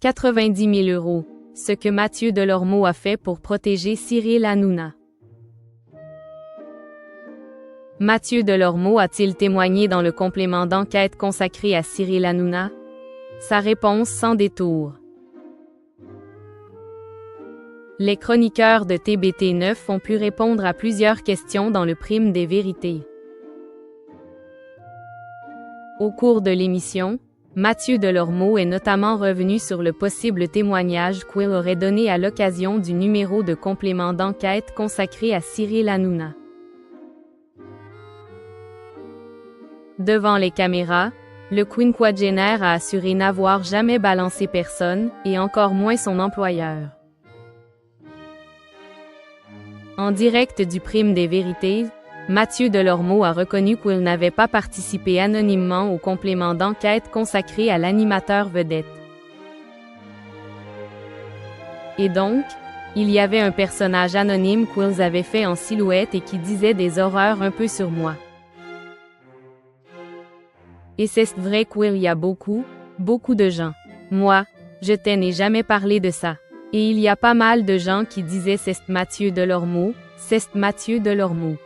90 000 €. Ce que Mathieu Delormeau a fait pour protéger Cyril Hanouna. Mathieu Delormeau a-t-il témoigné dans le complément d'enquête consacré à Cyril Hanouna? Sa réponse sans détour. Les chroniqueurs de TBT9 ont pu répondre à plusieurs questions dans le prime des vérités. Au cours de l'émission, Mathieu Delormeau est notamment revenu sur le possible témoignage qu'il aurait donné à l'occasion du numéro de complément d'enquête consacré à Cyril Hanouna. Devant les caméras, le quinquagénaire a assuré n'avoir jamais balancé personne, et encore moins son employeur. En direct du prime des vérités, Mathieu Delormeau a reconnu qu'il n'avait pas participé anonymement au complément d'enquête consacré à l'animateur vedette. Et donc, il y avait un personnage anonyme qu'ils avaient fait en silhouette et qui disait des horreurs un peu sur moi. Et c'est vrai qu'il y a beaucoup de gens. Moi, je n'ai jamais parlé de ça. Et il y a pas mal de gens qui disaient c'est Mathieu Delormeau, c'est Mathieu Delormeau.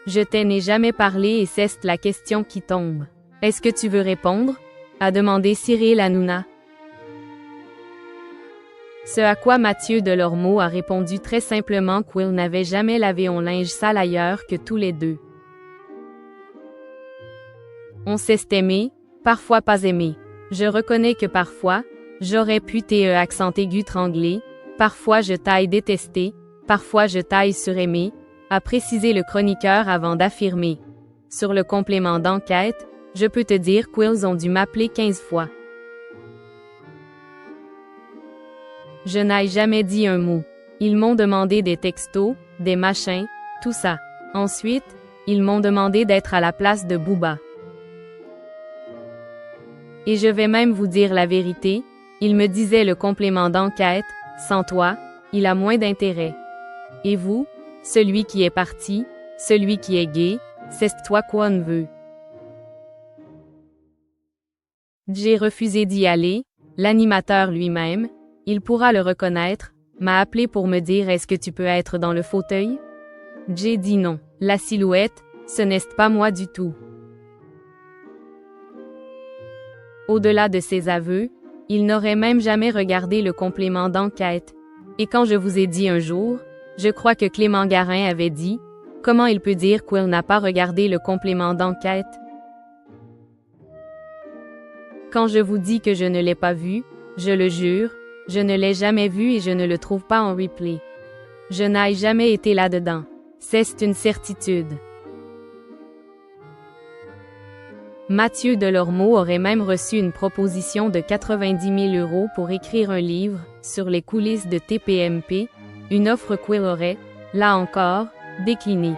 Je n'ai jamais parlé et c'est la question qui tombe. Est-ce que tu veux répondre? A demandé Cyril Hanouna. Ce à quoi Mathieu Delormeau a répondu très simplement qu'il n'avait jamais lavé un linge sale ailleurs que tous les deux. On s'est aimé, parfois pas aimé. Je reconnais que parfois, j'aurais pu accent aigu tranglé, parfois je t'aille détesté, parfois je t'aille suraimé, a précisé le chroniqueur avant d'affirmer. Sur le complément d'enquête, je peux te dire qu'ils ont dû m'appeler 15 fois. Je n'ai jamais dit un mot. Ils m'ont demandé des textos, des machins, tout ça. Ensuite, ils m'ont demandé d'être à la place de Booba. Et je vais même vous dire la vérité, il me disait le complément d'enquête, sans toi, il a moins d'intérêt. Et vous, celui qui est parti, celui qui est gay, c'est toi qu'on veut. J'ai refusé d'y aller, l'animateur lui-même, il pourra le reconnaître, m'a appelé pour me dire est-ce que tu peux être dans le fauteuil? J'ai dit non, la silhouette, ce n'est pas moi du tout. Au-delà de ses aveux, il n'aurait même jamais regardé le complément d'enquête. Et quand je vous ai dit un jour, je crois que Clément Garin avait dit, comment il peut dire qu'il n'a pas regardé le complément d'enquête? Quand je vous dis que je ne l'ai pas vu, je le jure, je ne l'ai jamais vu et je ne le trouve pas en replay. Je n'ai jamais été là-dedans. C'est une certitude. Mathieu Delormeau aurait même reçu une proposition de 90 000 € pour écrire un livre sur les coulisses de TPMP, une offre qu'il aurait, là encore, déclinée.